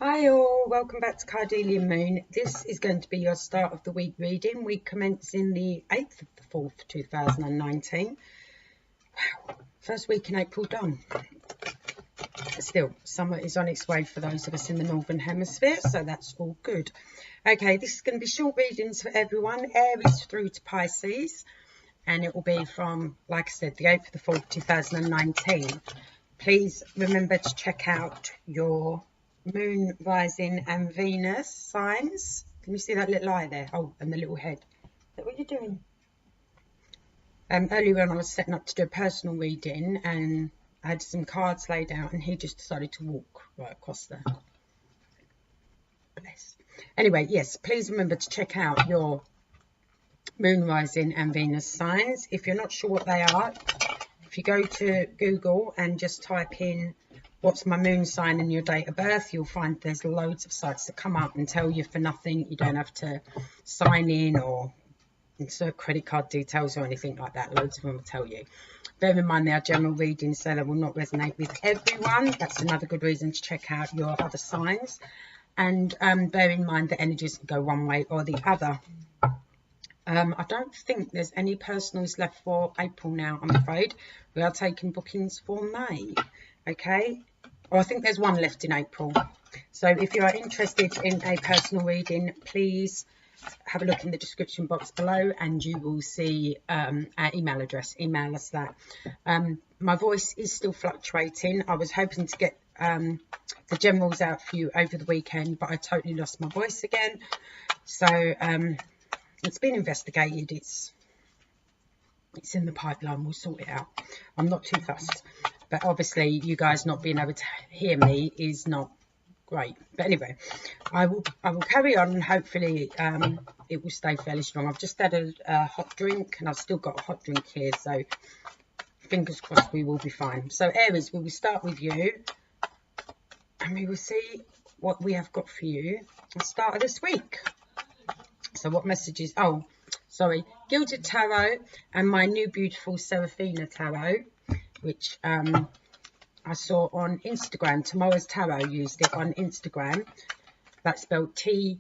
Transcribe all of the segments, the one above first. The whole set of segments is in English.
Hi all, welcome back to Cardelia Moon. This is going to be your start of the week reading. We commence in the 8th of the 4th, 2019. Wow, first week in April done. Still, summer is on its way for those of us in the Northern Hemisphere, so that's all good. Okay, this is going to be short readings for everyone, Aries through to Pisces, and it will be from, like I said, the 8th of the 4th, 2019. Please remember to check out your Moon, Rising and Venus signs. Can you see that little eye there? Oh, and the little head. What are you doing? Earlier on I was setting up to do a personal reading and I had some cards laid out and he just decided to walk right across there. Bless. Anyway, yes, please remember to check out your Moon, Rising and Venus signs. If you're not sure what they are, if you go to Google and just type in what's my moon sign and your date of birth, you'll find there's loads of sites that come up and tell you for nothing. You don't have to sign in or insert credit card details or anything like that. Loads of them will tell you. Bear in mind they are general readings, so they will not resonate with everyone. That's another good reason to check out your other signs. And bear in mind that energies can go one way or the other. I don't think there's any personals left for April now, I'm afraid. We are taking bookings for May. Okay. I think there's one left in April. So if you are interested in a personal reading, please have a look in the description box below and you will see our email address. Email us that. My voice is still fluctuating. I was hoping to get the generals out for you over the weekend, but I totally lost my voice again. So it's been investigated. It's in the pipeline. We'll sort it out. I'm not too fussed. But obviously, you guys not being able to hear me is not great. But anyway, I will carry on and hopefully it will stay fairly strong. I've just had a hot drink and I've still got a hot drink here. So fingers crossed we will be fine. So Aries, we will start with you. And we will see what we have got for you at the start of this week. So what messages? Oh, sorry. Gilded Tarot and my new beautiful Seraphina Tarot, which I saw on Instagram. Tomorrow's Tarot used it on Instagram. That's spelled T-M-R-W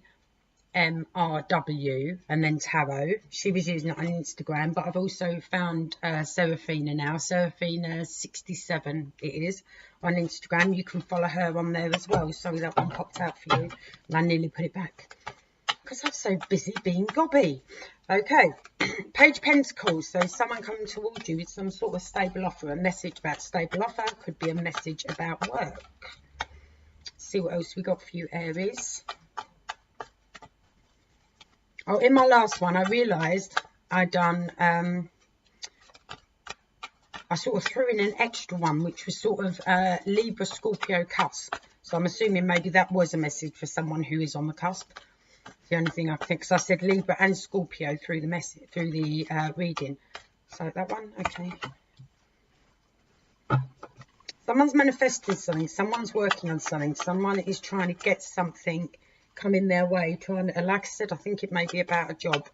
and then Tarot. She was using it on Instagram, but I've also found Seraphina now. Seraphina 67 it is on Instagram. You can follow her on there as well. Sorry, that one popped out for you and I nearly put it back because I'm so busy being gobby. Okay, Page of Pentacles. So someone coming towards you with some sort of stable offer, a message about stable offer, could be a message about work. Let's see what else we got for you, Aries. Oh, in my last one, I realised I'd done, I sort of threw in an extra one, which was sort of Libra Scorpio cusp. So I'm assuming maybe that was a message for someone who is on the cusp. The only thing I think, because I said Libra and Scorpio through the message, through the reading. So that one, okay. Someone's manifesting something. Someone's working on something. Someone is trying to get something coming their way. Trying to, like I said, I think it may be about a job.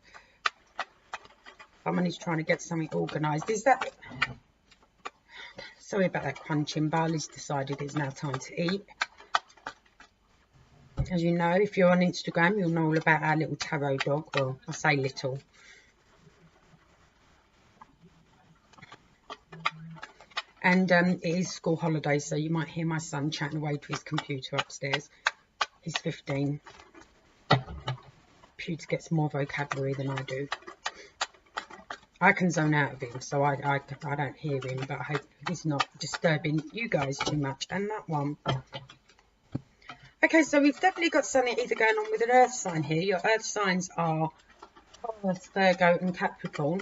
Someone is trying to get something organised. Is that? Sorry about that crunching. Barley's decided it's now time to eat. As you know, if you're on Instagram, you'll know all about our little tarot dog. Well, I say little. And it is school holidays, so you might hear my son chatting away to his computer upstairs. He's 15. Computer gets more vocabulary than I do. I can zone out of him, so I don't hear him, but I hope he's not disturbing you guys too much. And that one. Okay, so we've definitely got something either going on with an earth sign here. Your earth signs are Taurus, Virgo and Capricorn.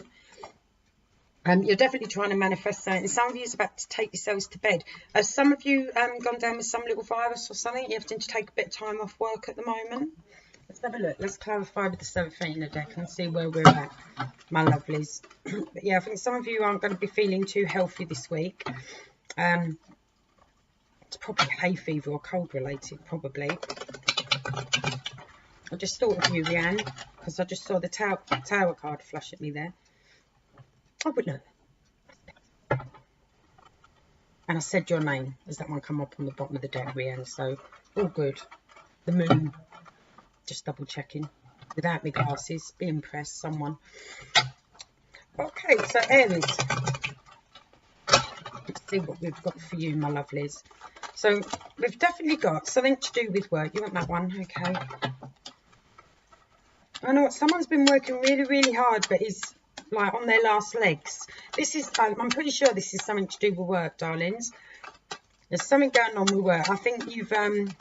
You're definitely trying to manifest something. Some of you is about to take yourselves to bed. Some of you gone down with some little virus or something. You're having to take a bit of time off work at the moment. Let's have a look. Let's clarify with the Seraphina deck and see where we're at, my lovelies. But yeah, I think some of you aren't going to be feeling too healthy this week. It's probably hay fever or cold related, probably. I just thought of you, Rianne, because I just saw the tower card flash at me there. Oh, but look. And I said your name as that one come up on the bottom of the deck, Rianne, so all good. the moon. Just double checking. Without my glasses. Be impressed, someone. Okay, so Aries. Let's see what we've got for you, my lovelies. So we've definitely got something to do with work. You want that one? Okay. I know what, someone's been working really, really hard, but is like on their last legs. This is, I'm pretty sure this is something to do with work, darlings. There's something going on with work. I think you've, like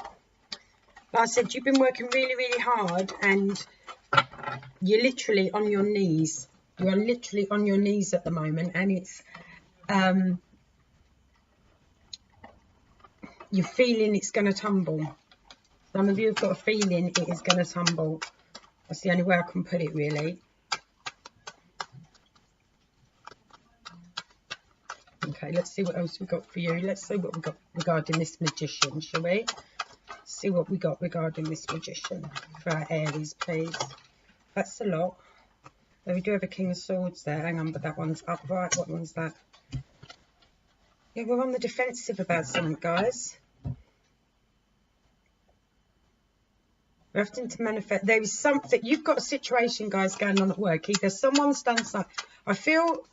I said, you've been working really, really hard, and you're literally on your knees. You are literally on your knees at the moment, and it's, you're feeling it's going to tumble. Some of you have got a feeling it is going to tumble. That's the only way I can put it, really. Okay, let's see what else we've got for you. Let's see what we've got regarding this magician, shall we? See what we got regarding this magician for our Aries, please. That's a lot. Well, we do have a King of Swords there. Hang on, but that one's upright. What one's that? Yeah, we're on the defensive about something, guys. We're having to manifest. There is something. You've got a situation, guys, going on at work. Either someone's done something. I feel.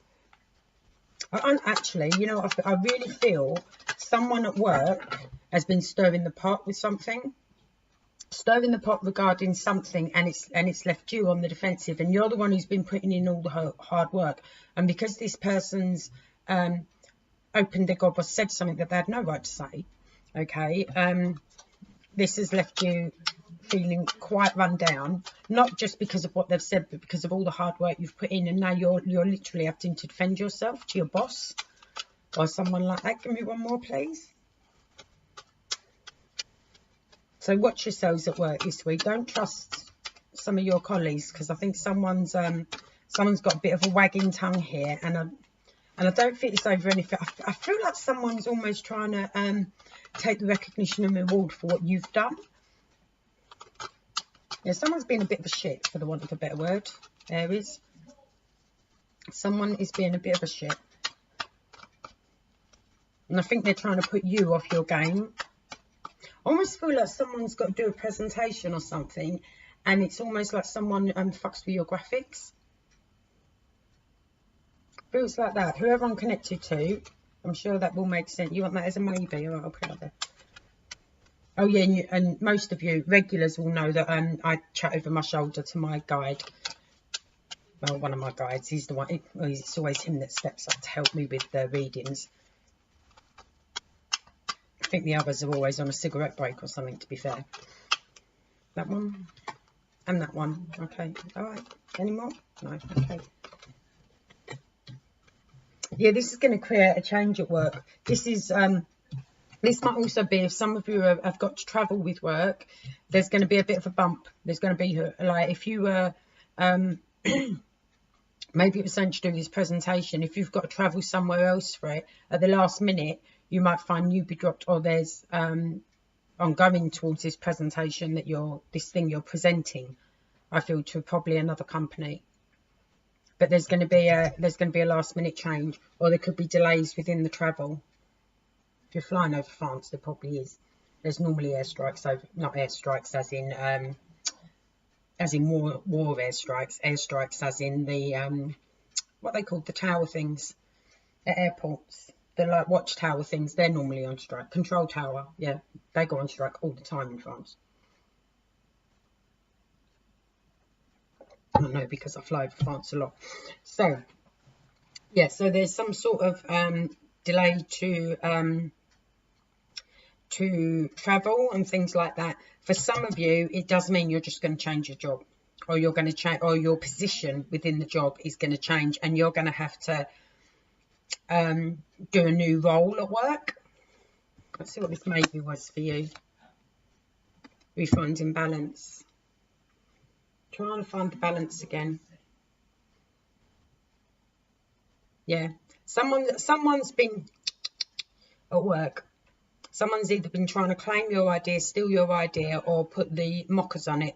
Actually, you know, I really feel someone at work has been stirring the pot with something. Stirring the pot regarding something, and it's left you on the defensive, and you're the one who's been putting in all the hard work. And because this person's opened their gob or said something that they had no right to say, okay, this has left you feeling quite run down, not just because of what they've said, but because of all the hard work you've put in, and now you're literally having to defend yourself to your boss or someone like that. Give me one more, please. So watch yourselves at work this week. Don't trust some of your colleagues, because I think someone's got a bit of a wagging tongue here, and I don't think it's over anything. I feel like someone's almost trying to take the recognition and reward for what you've done. Yeah, someone's been a bit of a shit, for the want of a better word, Aries. Someone is being a bit of a shit. And I think they're trying to put you off your game. I almost feel like someone's got to do a presentation or something, and it's almost like someone fucks with your graphics. Feels like that. Whoever I'm connected to, I'm sure that will make sense. You want that as a maybe? All right, I'll put it out there. Oh yeah, and most of you regulars will know that I chat over my shoulder to my guide. Well, one of my guides. He's the one. It's always him that steps up to help me with the readings. I think the others are always on a cigarette break or something, to be fair. That one and that one. Okay. All right. Any more? No. Okay. Yeah, this is going to create a change at work. This is this might also be, if some of you have got to travel with work, there's going to be a bit of a bump. There's going to be, like, if you were, maybe it was something to do with this presentation. If you've got to travel somewhere else for it, at the last minute, you might find you be dropped, or there's, on going towards this presentation that this thing you're presenting, I feel, to probably another company. But there's going to be a last minute change, or there could be delays within the travel. If you're flying over France, there probably is. There's normally airstrikes over, not airstrikes as in war airstrikes. Airstrikes as in the what they call the tower things at airports. They're like watchtower things. They're normally on strike. Control tower, yeah, they go on strike all the time in France. I know, because I fly over France a lot. So yeah, so there's some sort of delay to travel and things like that. For some of you, it does mean you're just going to change your job, or you're going to change, or your position within the job is going to change, and you're going to have to do a new role at work. Let's see what this maybe was for you. Refinding balance. Trying to find the balance again. Yeah, someone's been at work. Someone's either been trying to claim your idea, steal your idea, or put the mockers on it.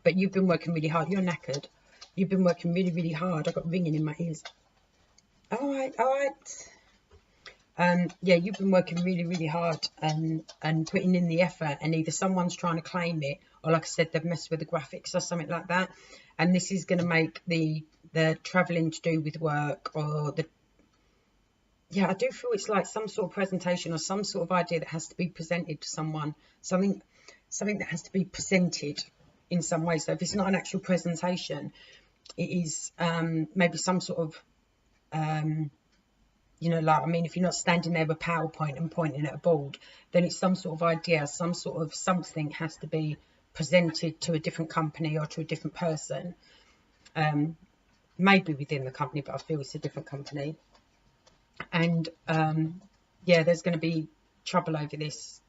But you've been working really hard. You're knackered. You've been working really, really hard. I've got ringing in my ears. All right, all right. yeah, you've been working really, really hard and putting in the effort, and either someone's trying to claim it, or like I said, they've messed with the graphics or something like that. And this is going to make the traveling to do with work, or the, yeah, I do feel it's like some sort of presentation or some sort of idea that has to be presented to someone, something that has to be presented in some way. So if it's not an actual presentation, it is maybe some sort of you know, like, I mean, if you're not standing there with PowerPoint and pointing at a board, then it's some sort of idea, some sort of something has to be presented to a different company or to a different person, maybe within the company, but I feel it's a different company. And yeah, there's going to be trouble over this,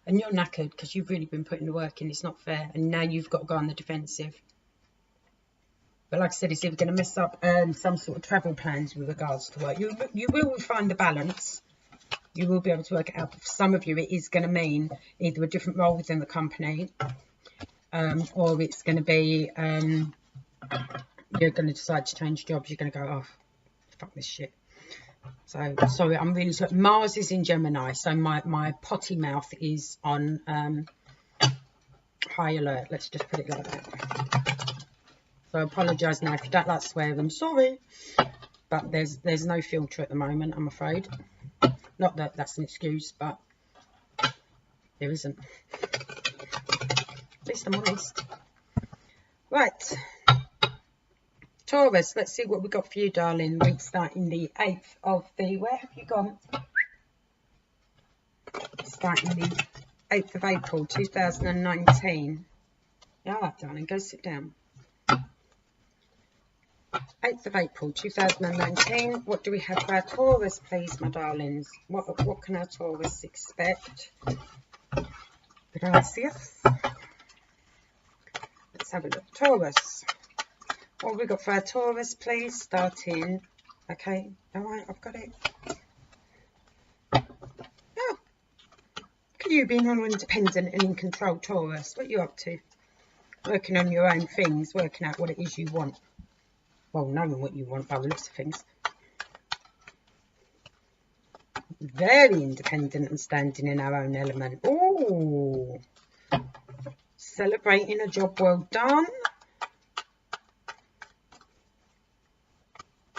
and you're knackered because you've really been putting the work in. It's not fair, and now you've got to go on the defensive. But like I said, it's either going to mess up some sort of travel plans with regards to work. You will find the balance. You will be able to work it out. But for some of you, it is going to mean either a different role within the company, or it's going to be you're going to decide to change jobs. You're going to go, oh, fuck this shit. So sorry, I'm really sorry. Mars is in Gemini, so my potty mouth is on high alert. Let's just put it like that. So I apologise now if you don't like swearing, sorry. But there's no filter at the moment, I'm afraid. Not that that's an excuse, but there isn't. At least I'm honest. Right. Taurus, let's see what we've got for you, darling. Week starting the 8th of the... Where have you gone? Starting the 8th of April, 2019. Yeah, darling, go sit down. 8th of April 2019. What do we have for our Taurus, please, my darlings? What can our Taurus expect? Gracias. Let's have a look. Taurus. What have we got for our Taurus, please? Starting. Okay. All right, I've got it. Oh. Look at you being all independent and in control, Taurus. What are you up to? Working on your own things, working out what it is you want. Well, knowing what you want by the looks of things. Very independent and standing in our own element. Oh, celebrating a job well done.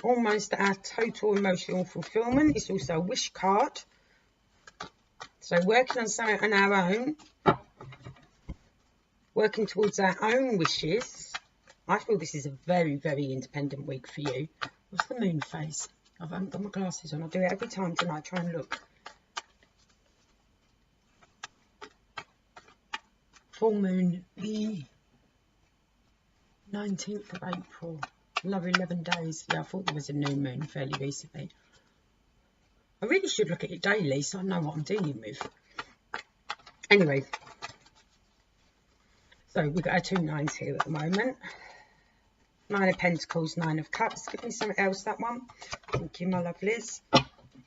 Almost at our total emotional fulfillment. It's also a wish card. So working on something on our own. Working towards our own wishes. I feel this is a very, very independent week for you. What's the moon phase? I haven't got my glasses on. I'll do it every time tonight. Try and look. Full moon, the 19th of April. Another 11 days. Yeah, I thought there was a new moon fairly recently. I really should look at it daily so I know what I'm dealing with. Anyway. So we've got our 2 9s here at the moment. 9 of Pentacles, 9 of Cups. Give me something else, that one. Thank you, my lovelies.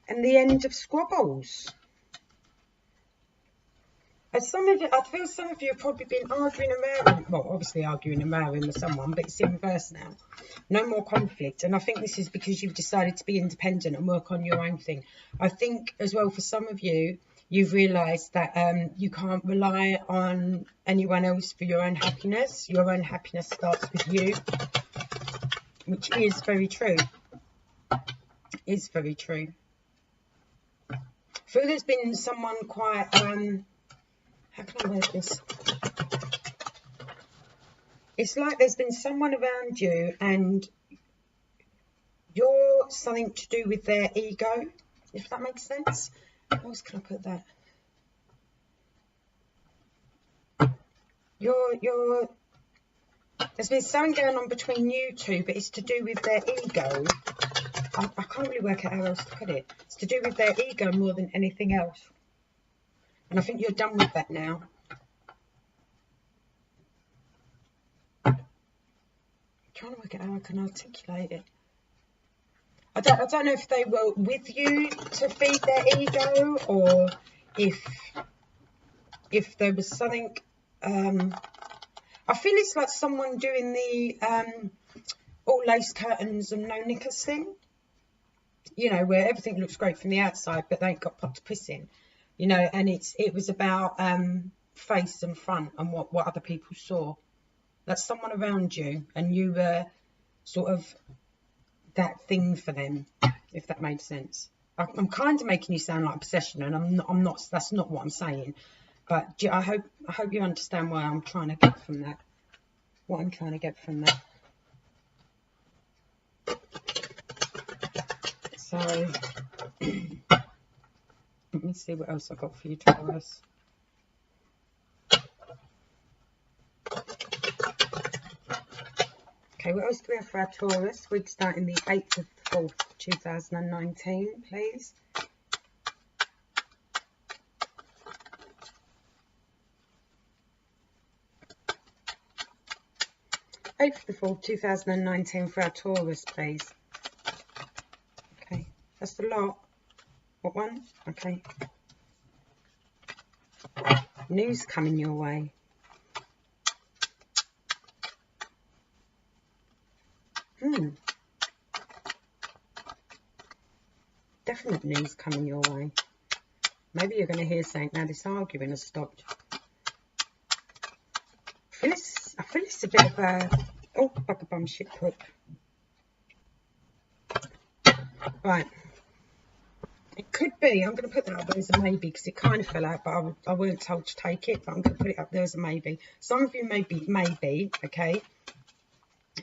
And the End of Squabbles. As some of you, I feel some of you have probably been arguing around. Well, obviously arguing around with someone, but it's in reverse now. No more conflict. And I think this is because you've decided to be independent and work on your own thing. I think as well for some of you, you've realised that you can't rely on anyone else for your own happiness. Your own happiness starts with you. Which is very true. Is very true. I feel there's been someone quite, how can I word this? It's like there's been someone around you and you're something to do with their ego, if that makes sense. How else can I put that? There's been something going on between you two, but it's to do with their ego. I can't really work out how else to put it. It's to do with their ego more than anything else. And I think you're done with that now. I'm trying to work out how I can articulate it. I don't know if they were with you to feed their ego, or if there was something. I feel it's like someone doing the all lace curtains and no knickers thing. you know, where everything looks great from the outside, but they ain't got pot to piss in, you know. And it was about face and front and what other people saw. That's someone around you, and you were sort of that thing for them, if that made sense. I'm kind of making you sound like obsession, and I'm not. That's not what I'm saying. But I hope you understand why I'm trying to get from that. What I'm trying to get from that. So let me see what else I got for you, Taurus. Okay, what else do we have for our Taurus? Week starting the 8th of the 4th, 2019, please. 8th of the 4th, 2019 for our Taurus, please. Okay, that's a lot. What one? Okay. News coming your way. Definite news coming your way. Maybe you're going to hear saying, now this arguing has stopped. I feel it's a bit of a, oh, bugabum shit hook. Right. It could be, I'm going to put that up there as a maybe, because it kind of fell out, but I weren't told to take it, but I'm going to put it up there as a maybe. Some of you may be, okay,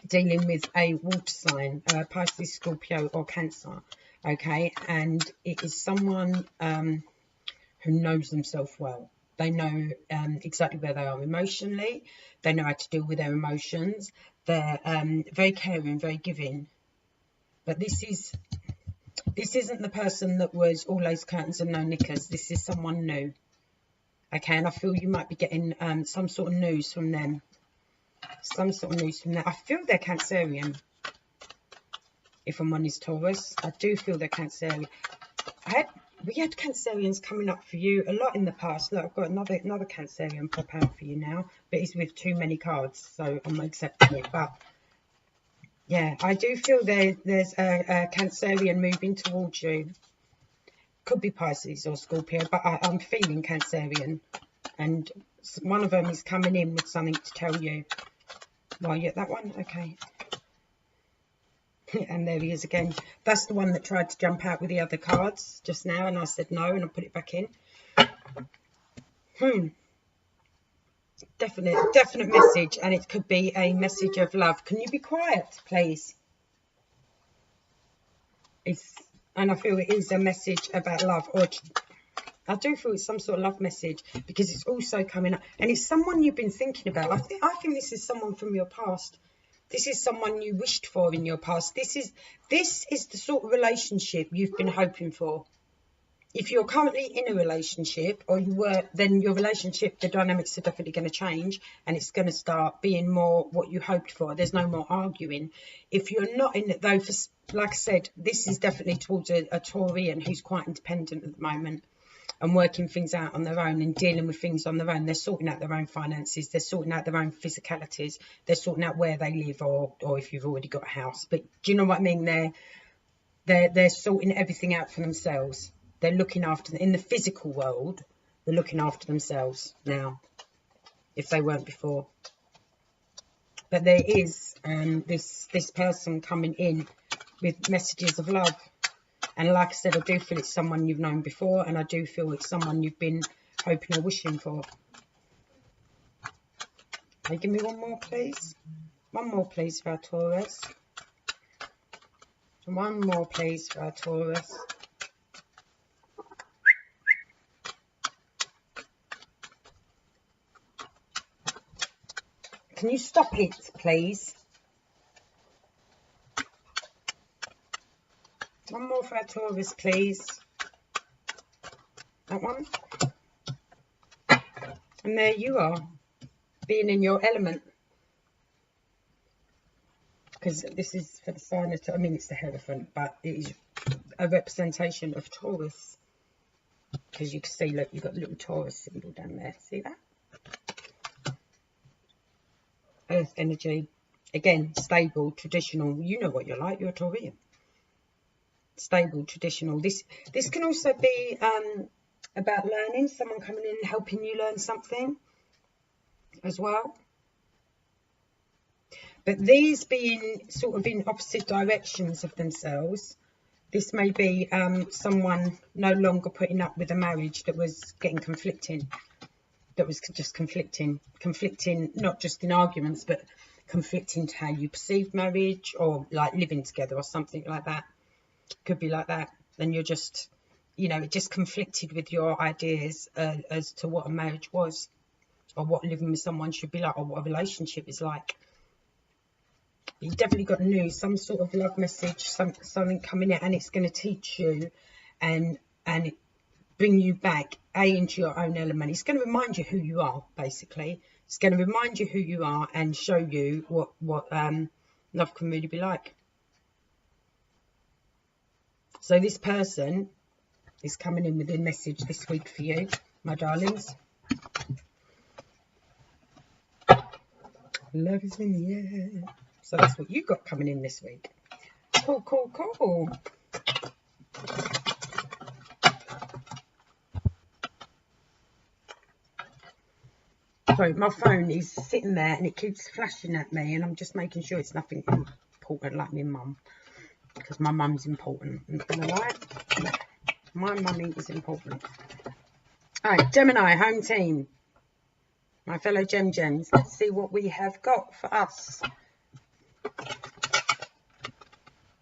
dealing with a water sign, Pisces, Scorpio or Cancer, okay, and it is someone who knows themselves well. They know exactly where they are emotionally. They know how to deal with their emotions. They're very caring, very giving. But this isn't the person that was all those curtains and no knickers. This is someone new. Okay, and I feel you might be getting some sort of news from them. Some sort of news from them. I feel they're Cancerian. If I'm honest, Taurus, I do feel they're Cancerian. We had Cancerians coming up for you a lot in the past. Look, I've got another Cancerian pop out for you now, but it's with too many cards, so I'm accepting it. But yeah, I do feel there's a Cancerian moving towards you. Could be Pisces or Scorpio, but I'm feeling Cancerian, and one of them is coming in with something to tell you. Well, yeah, that one, okay. And there he is again. That's the one that tried to jump out with the other cards just now, and I said no, and I put it back in. Definite message, and it could be a message of love. Can you be quiet, please? And I feel it is a message about love, or I do feel it's some sort of love message, because it's also coming up, and it's someone you've been thinking about. I think this is someone from your past. This is someone you wished for in your past. This is the sort of relationship you've been hoping for. If you're currently in a relationship, or you were, then your relationship, the dynamics are definitely going to change, and it's going to start being more what you hoped for. There's no more arguing. If you're not in it, though, like I said, this is definitely towards a Taurian who's quite independent at the moment, and working things out on their own and dealing with things on their own. They're sorting out their own finances. They're sorting out their own physicalities. They're sorting out where they live, or if you've already got a house. But do you know what I mean? They're sorting everything out for themselves. They're looking after, in the physical world, they're looking after themselves now, if they weren't before. But there is this person coming in with messages of love. And like I said, I do feel it's someone you've known before, and I do feel it's someone you've been hoping or wishing for. Can you give me one more, please? One more, please, for our Taurus. One more, please, for our Taurus. Can you stop it, please? One more for our Taurus, please. That one. And there you are, being in your element. Because this is for the sign of, I mean, it's the Hierophant, but it is a representation of Taurus. Because you can see, look, you've got the little Taurus symbol down there. See that? Earth energy. Again, stable, traditional. You know what you're like. You're a Taurian. stable, traditional. This can also be about learning, someone coming in and helping you learn something as well. But these being sort of in opposite directions of themselves, this may be someone no longer putting up with a marriage that was getting conflicting, that was just conflicting, not just in arguments, but conflicting to how you perceive marriage, or like living together or something like that. Could be like that. And you're just, you know, it just conflicted with your ideas as to what a marriage was, or what living with someone should be like, or what a relationship is like. You've definitely got some sort of love message, something coming out, and it's going to teach you and bring you back into your own element. It's going to remind you who you are, basically. It's going to remind you who you are and show you what love can really be like. So this person is coming in with a message this week for you, my darlings. Love is in the air. So that's what you got coming in this week. Cool, cool, cool. Sorry, my phone is sitting there and it keeps flashing at me, and I'm just making sure it's nothing important like my mum, because my mum's important. I'm not gonna lie, my mummy is important. All right, Gemini, home team, my fellow gems. Let's see what we have got for us.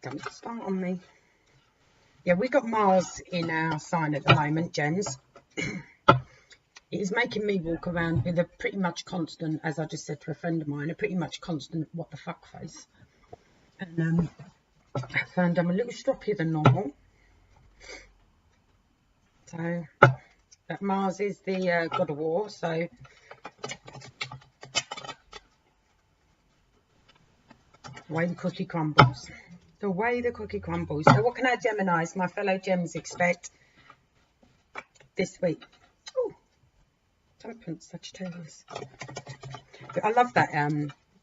Don't start on me. Yeah, we got Mars in our sign at the moment, gems. It is making me walk around with a pretty much constant, as I just said to a friend of mine, a pretty much constant what the fuck face. And I found I'm a little stroppier than normal. So that Mars is the god of war, so the way the cookie crumbles. The way the cookie crumbles. So what can our Geminis, my fellow gems, expect this week? Oh, Temperance, Sagittarius. But I love that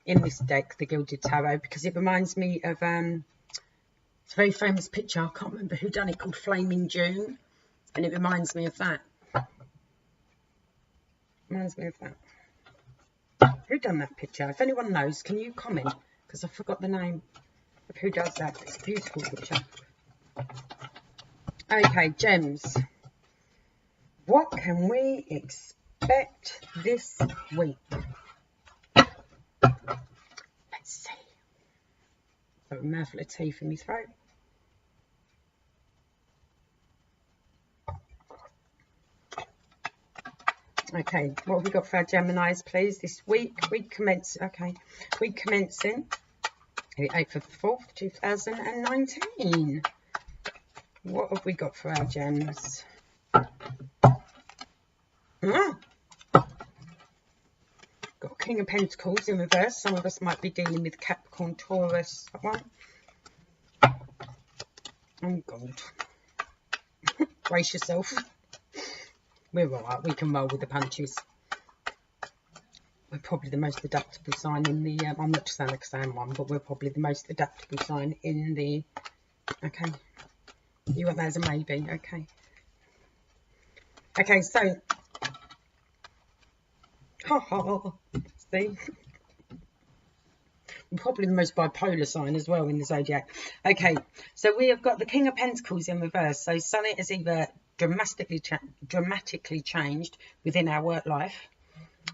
in this deck, the Gilded Tarot, because it reminds me of it's a very famous picture. I can't remember who done it, called Flaming June, and it reminds me of that. Reminds me of that. Who done that picture? If anyone knows, can you comment? Because I forgot the name of who does that. It's a beautiful picture. Okay, gems. What can we expect this week? Let's see. Got a mouthful of tea in my throat. Okay, what have we got for our Geminis, please, this week? Week commencing the 8th of the 4th, 2019. What have we got for our gems? Got King of Pentacles in reverse. Some of us might be dealing with Capricorn, Taurus, that one. Oh, God. Brace yourself. We're all right. We can roll with the punches. We're probably the most adaptable sign in the... I'm not just saying like saying one, but we're probably the most adaptable sign in the... Okay. You want that as a maybe. Okay. Okay, so... See? We're probably the most bipolar sign as well in the zodiac. Okay, so we have got the King of Pentacles in reverse. So Sun has either dramatically changed within our work life,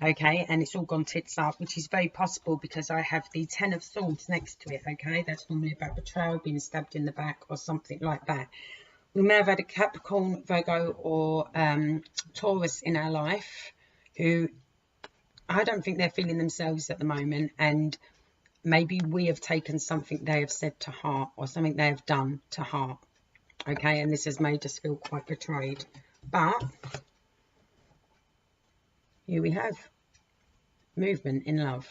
okay, and it's all gone tits up, which is very possible because I have the 10 of Swords next to it. Okay, that's normally about betrayal, being stabbed in the back or something like that. We may have had a Capricorn, Virgo or Taurus in our life who I don't think they're feeling themselves at the moment, and maybe we have taken something they have said to heart or something they have done to heart. Okay, and this has made us feel quite betrayed. But here we have movement in love.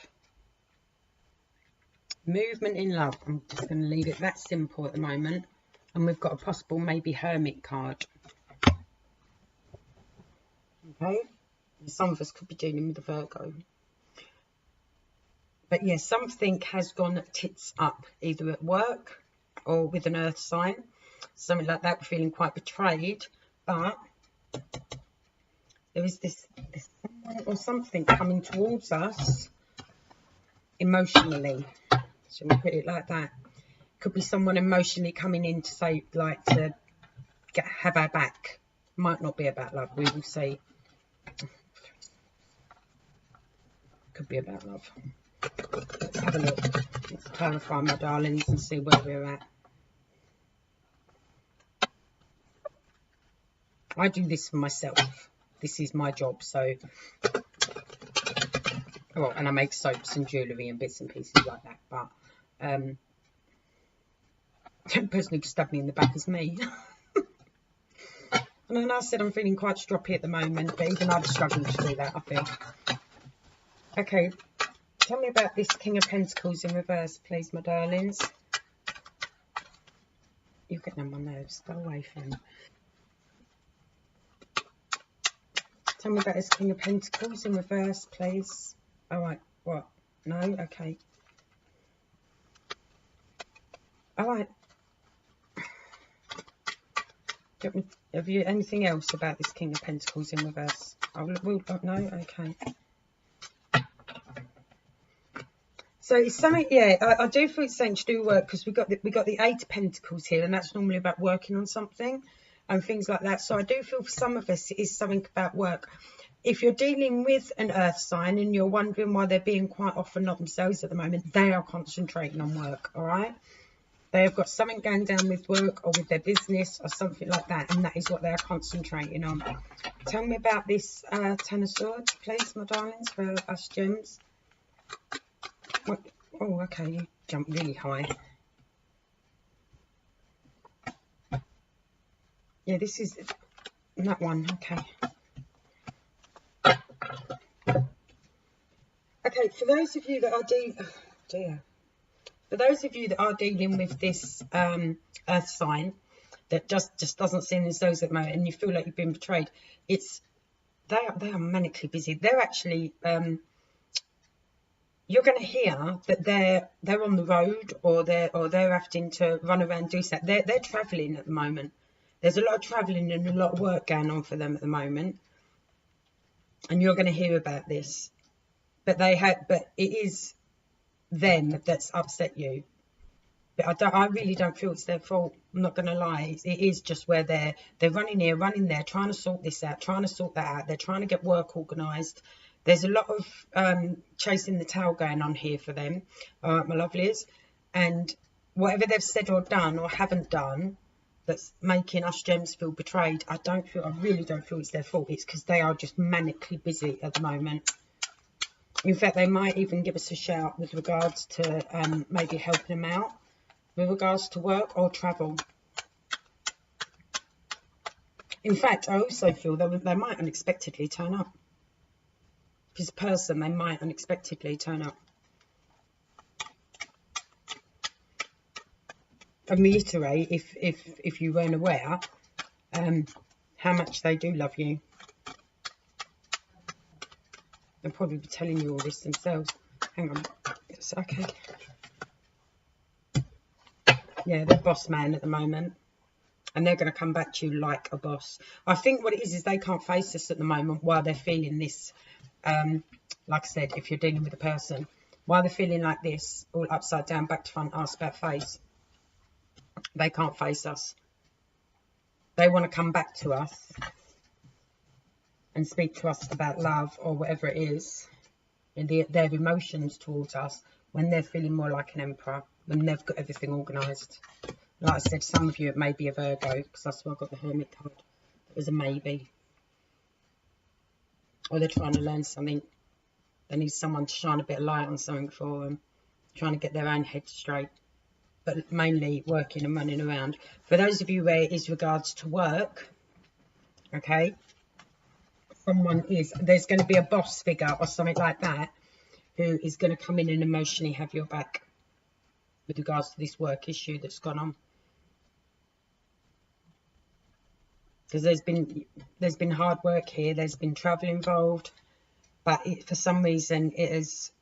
Movement in love. I'm just going to leave it that simple at the moment. And we've got a possible maybe Hermit card. Okay, some of us could be dealing with a Virgo. But yes, something has gone tits up, either at work or with an earth sign. something like that. We're feeling quite betrayed, but there is this someone or something coming towards us emotionally. Shall we put it like that? Could be someone emotionally coming in to say, like, to have our back. Might not be about love. We will see. Could be about love. Let's have a look. Let's clarify, my darlings, and see where we're at. I do this for myself. This is my job, so... Well, and I make soaps and jewellery and bits and pieces like that, but... the person who stabbed me in the back is me. And then I said I'm feeling quite stroppy at the moment, but even I'm struggling to do that, I feel. Okay, tell me about this King of Pentacles in reverse, please, my darlings. You're getting on my nerves. Go away from me. Tell me about this King of Pentacles in reverse, please. All right, what? No? Okay. All right. Have you anything else about this King of Pentacles in reverse? No? Okay. So it's something, yeah, I do feel it's something to do work, because we got the Eight of Pentacles here, and that's normally about working on something and things like that. So I do feel for some of us it is something about work. If you're dealing with an earth sign and you're wondering why they're being quite often not themselves at the moment, they are concentrating on work, all right? They have got something going down with work or with their business or something like that, and that is what they are concentrating on. Tell me about this Ten of Swords, please, my darlings, for us gems. What? Oh, okay, you jumped really high. Yeah, this is that one, okay. Okay, for those of you that are for those of you that are dealing with this earth sign that just doesn't seem themselves at the moment, and you feel like you've been betrayed, they are manically busy. They're actually you're going to hear that they're on the road, or they're having to run around and do that. They're travelling at the moment. There's a lot of travelling and a lot of work going on for them at the moment, and you're going to hear about this. But it is them that's upset you. But I really don't feel it's their fault. I'm not going to lie. It is just where they're running here, running there, trying to sort this out, trying to sort that out. They're trying to get work organised. There's a lot of chasing the tail going on here for them, all right, my lovelies. And whatever they've said or done or haven't done that's making us gems feel betrayed, I really don't feel it's their fault. It's because they are just manically busy at the moment. In fact, they might even give us a shout with regards to maybe helping them out with regards to work or travel. In fact, I also feel that they might unexpectedly turn up. If it's a person, they might unexpectedly turn up. And reiterate, if you weren't aware, how much they do love you. They'll probably be telling you all this themselves. Hang on. It's okay. Yeah, they're boss man at the moment. And they're going to come back to you like a boss. I think what it is they can't face us at the moment while they're feeling this. Like I said, if you're dealing with a person, while they're feeling like this, all upside down, back to front, ass about face, they can't face us. They want to come back to us and speak to us about love or whatever it is, and their emotions towards us when they're feeling more like an emperor, when they've got everything organised. Like I said, some of you, it may be a Virgo, because that's why I got the Hermit card. It was a maybe. Or they're trying to learn something. They need someone to shine a bit of light on something for them. Trying to get their own head straight. But mainly working and running around. For those of you where it is regards to work, okay, there's going to be a boss figure or something like that who is going to come in and emotionally have your back with regards to this work issue that's gone on. Because there's been hard work here, there's been travel involved, but for some reason it has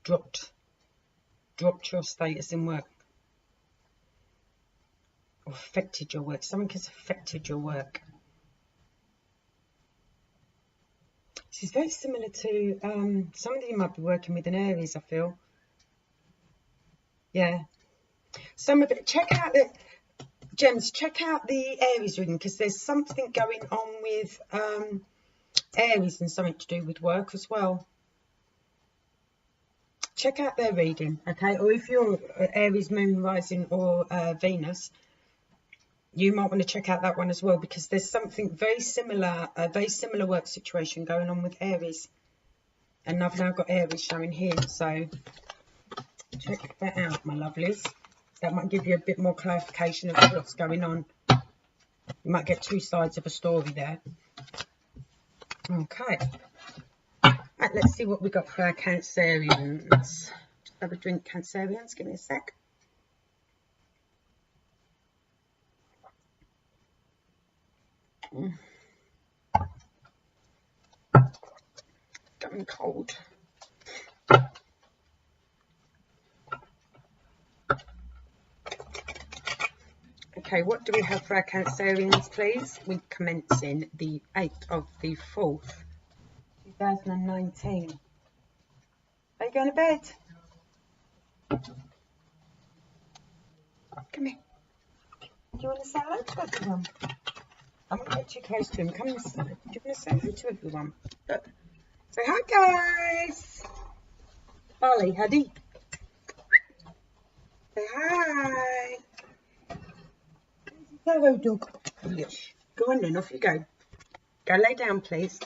dropped your status in work. or affected your work. Something has affected your work. This is very similar to some of you might be working with an Aries, I feel. Yeah. Some of it, check out the gems, check out the Aries reading, because there's something going on with Aries and something to do with work as well. Check out their reading, okay? Or if you're Aries, Moon, Rising, or Venus, you might want to check out that one as well, because there's something very similar, a very similar work situation going on with Aries. And I've now got Aries showing here, so check that out, my lovelies. That might give you a bit more clarification of what's going on. You might get two sides of a story there. Okay. Right, let's see what we got for our Cancerians. Just have a drink, Cancerians. Give me a sec. Going cold. Okay, what do we have for our Cancerians, please? We're commencing the 8th of the 4th, 2019. Are you going to bed? Come here. Do you want to say hello to everyone? I won't get too close to him. Come and say. Do you want to say hello to everyone? Look. Say hi, guys. Barley, Huddy. Say hi. Hello, dog. Yes. Go on then, off you go. Go lay down, please.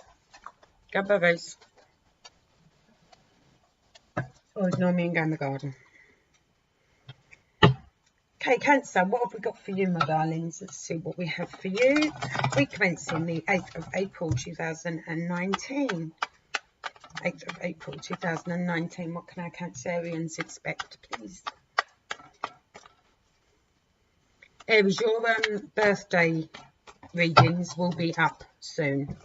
Go, Burrows. Oh, ignore me and go in the garden. Okay, Cancer, what have we got for you, my darlings? Let's see what we have for you. We commence in the 8th of April 2019. 8th of April 2019. What can our Cancerians expect, please? Aries, your birthday readings will be up soon.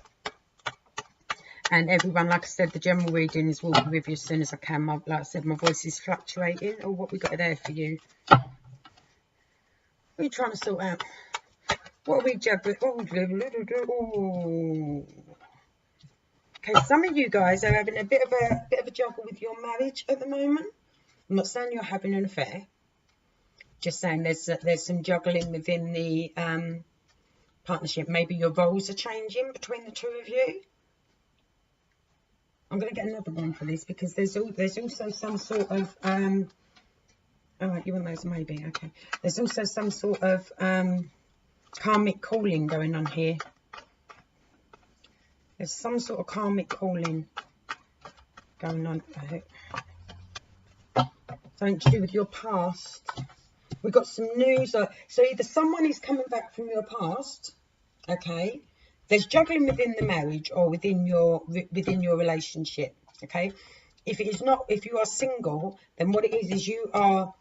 And everyone, like I said, the general readings will be with you as soon as I can. Like I said, my voice is fluctuating. Oh, what we got there for you? What are you trying to sort out? What are we juggling? Oh. Okay, some of you guys are having a bit of a juggle with your marriage at the moment. I'm not saying you're having an affair. Just saying there's some juggling within the partnership. Maybe your roles are changing between the two of you. I'm going to get another one for this, because there's also some sort of all right, you want those? Maybe. Okay. There's also some sort of karmic calling going on here. There's some sort of karmic calling going on. Something to do with your past. We've got some news. So either someone is coming back from your past, okay? There's juggling within the marriage or within your relationship, okay? If it is not, if you are single, then what it is you are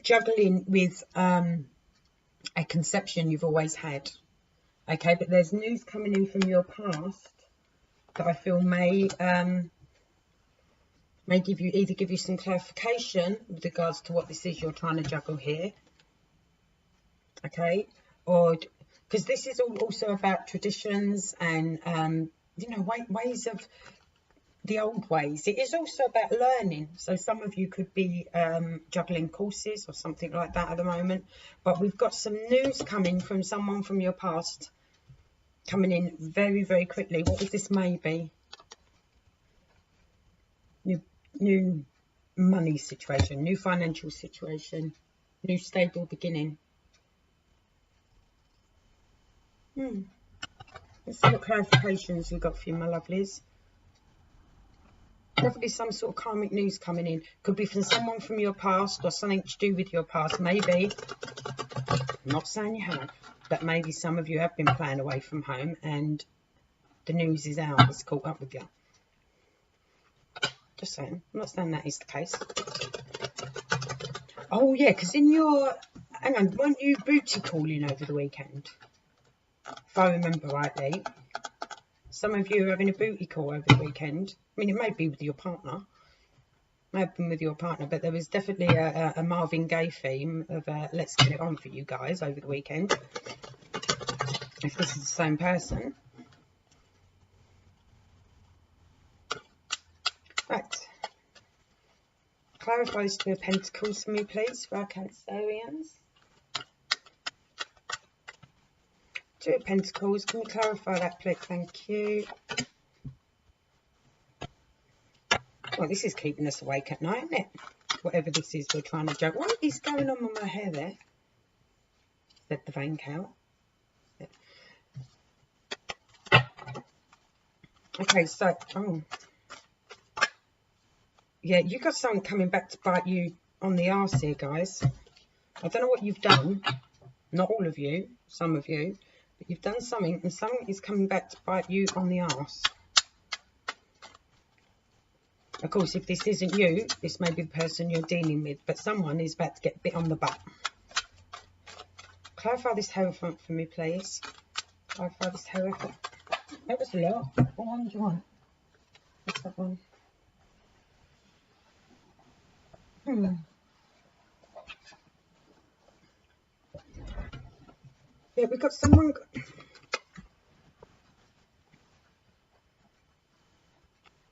juggling with a conception you've always had, okay? But there's news coming in from your past that I feel may give you some clarification with regards to what this is you're trying to juggle here, okay? Or because this is also about traditions and you know, ways of the old ways. It is also about learning. So some of you could be juggling courses or something like that at the moment. But we've got some news coming from someone from your past, coming in very, very quickly. What was this? Maybe new money situation, new financial situation, new stable beginning. Let's see what clarifications we've got for you, my lovelies. Definitely some sort of karmic news coming in. Could be from someone from your past or something to do with your past. Maybe, I'm not saying you have, but maybe some of you have been playing away from home and the news is out. It's caught up with you. Just saying. I'm not saying that is the case. Oh, yeah, because in your... Hang on, weren't you booty calling over the weekend? If I remember rightly. Some of you are having a booty call over the weekend. I mean, it may be with your partner. may have been with your partner, but there was definitely a Marvin Gaye theme of Let's Get It On for you guys over the weekend, if this is the same person. Right. Clarify this Two of Pentacles for me, please, for our Cancerians. Two of Pentacles, can you clarify that, please? Thank you. Well, this is keeping us awake at night, isn't it? Whatever this is we're trying to juggle. What is going on with my hair there? Let the vein count. Okay, so, oh. Yeah, you got something coming back to bite you on the arse here, guys. I don't know what you've done. Not all of you, some of you. But you've done something, and something is coming back to bite you on the arse. Of course, if this isn't you, this may be the person you're dealing with, but someone is about to get bit on the butt. Clarify this Hierophant for me, please. Clarify this Hierophant. That was a lot. What one do you want? What's that one? Yeah, we've got someone...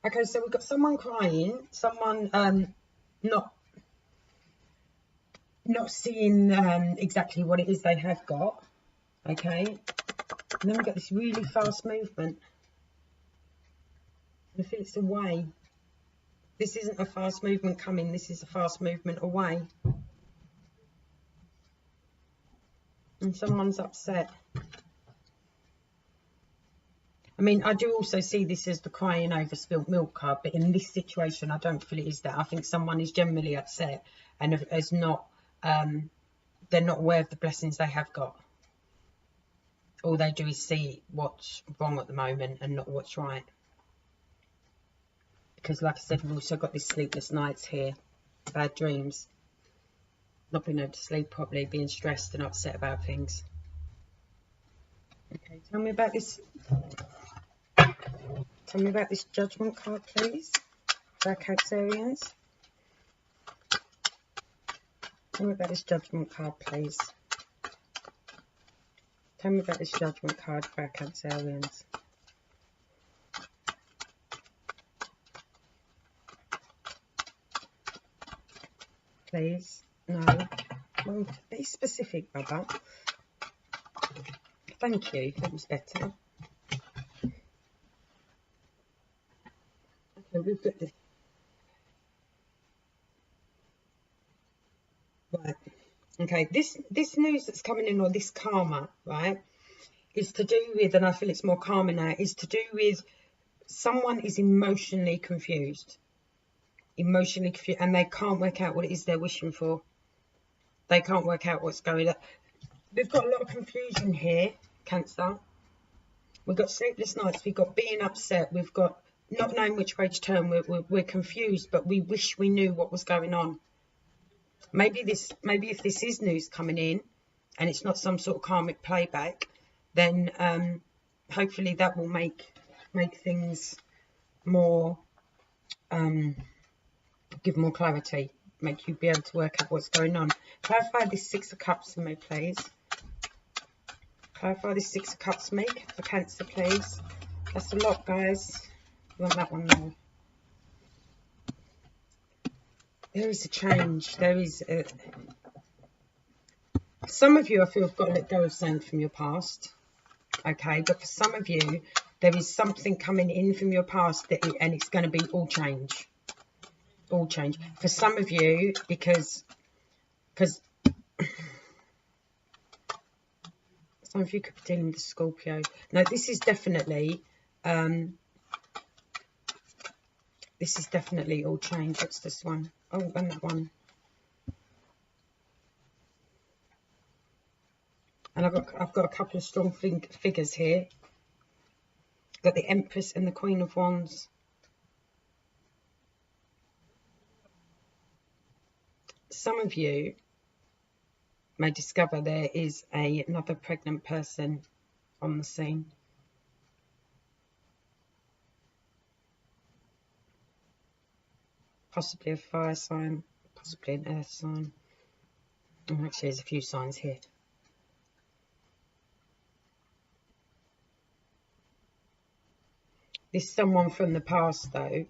Okay, so we've got someone crying, someone not seeing exactly what it is they have got, okay? And then we've got this really fast movement. I feel it's away. This isn't a fast movement coming, this is a fast movement away. And someone's upset. I mean, I do also see this as the crying over spilt milk card, but in this situation, I don't feel it is that. I think someone is generally upset and is not, they're not aware of the blessings they have got. All they do is see what's wrong at the moment and not what's right. Because like I said, we've also got these sleepless nights here, bad dreams, not being able to sleep properly, being stressed and upset about things. Okay, tell me about this. Tell me about this Judgment card, please, for our Cancerians. Tell me about this Judgment card, please. Tell me about this Judgment card for our Cancerians. Please, no. Well, be specific, brother. Thank you, that was better. Okay, we've got this. Right. Okay, this news that's coming in, or this karma, right, is to do with, and I feel it's more karma now, is to do with someone is emotionally confused. Emotionally confused, and they can't work out what it is they're wishing for. They can't work out what's going on. We've got a lot of confusion here, Cancer. We've got sleepless nights, we've got being upset, we've got not knowing which way to turn. We're confused, but we wish we knew what was going on. Maybe if this is news coming in and it's not some sort of karmic playback, then hopefully that will make things more, give more clarity, make you be able to work out what's going on. Clarify this Six of Cups for me, please. Clarify this Six of Cups for me, for Cancer, please. That's a lot, guys. You want that one now? There is a change. There is a... Some of you, I feel, have got to let go of something from your past. Okay, but for some of you, there is something coming in from your past, and it's going to be all change. All change. For some of you, because some of you could be dealing with Scorpio. No, this is definitely... this is definitely all change. What's this one? Oh, and that one. And I've got a couple of strong figures here. Got the Empress and the Queen of Wands. Some of you may discover there is another pregnant person on the scene. possibly a fire sign, possibly an earth sign. Oh, actually, there's a few signs here. This someone from the past, though,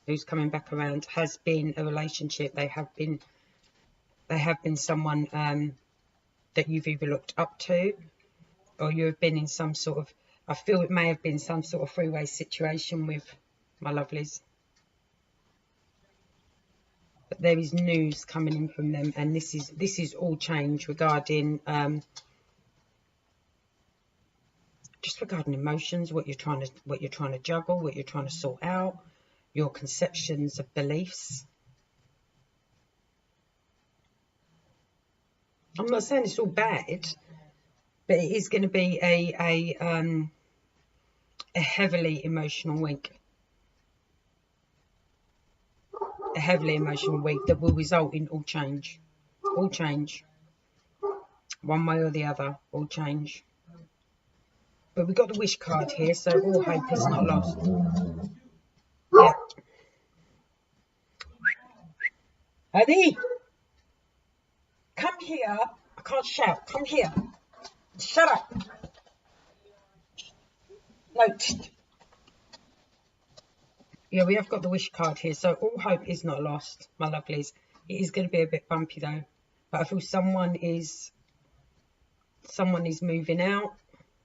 who's coming back around, has been a relationship. They have been someone that you've either looked up to, or you have been in some sort of, I feel it may have been some sort of three-way situation with my lovelies. But there is news coming in from them, and this is all change regarding just regarding emotions, what you're trying to juggle, what you're trying to sort out, your conceptions of beliefs. I'm not saying it's all bad, but it is going to be a heavily emotional week. A heavily emotional week that will result in all change. All change. One way or the other, all change. But we've got the wish card here, so all hope is not lost. Yeah. Honey, come here. I can't shout. Come here. Shut up. No. Yeah, we have got the wish card here, so all hope is not lost, my lovelies. It is going to be a bit bumpy though, but I feel someone is moving out,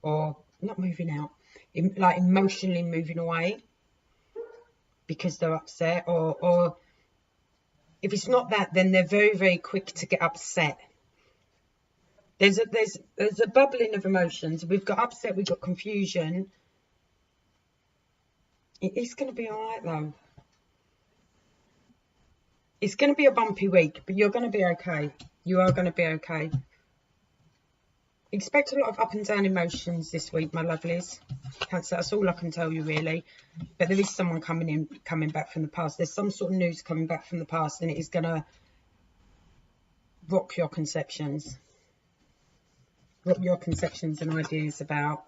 or not moving out, like emotionally moving away because they're upset, or if it's not that, then they're very, very quick to get upset. There's a bubbling of emotions. We've got upset, we've got confusion. It is going to be all right, though. It's going to be a bumpy week, but you're going to be okay. You are going to be okay. Expect a lot of up and down emotions this week, my lovelies. That's all I can tell you, really. But there is someone coming back from the past. There's some sort of news coming back from the past, and it is going to rock your conceptions. Rock your conceptions and ideas about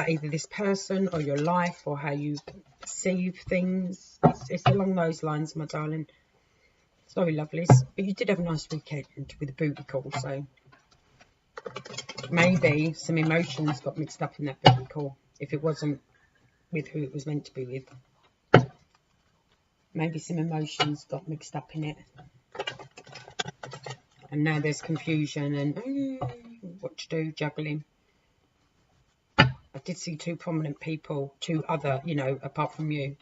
either this person or your life or how you perceive things. It's along those lines, my darling. Sorry, lovelies, but you did have a nice weekend with a booty call, so maybe some emotions got mixed up in that booty call if it wasn't with who it was meant to be with. Maybe some emotions got mixed up in it, and now there's confusion and what to do, juggling. I did see two prominent people, two other, apart from you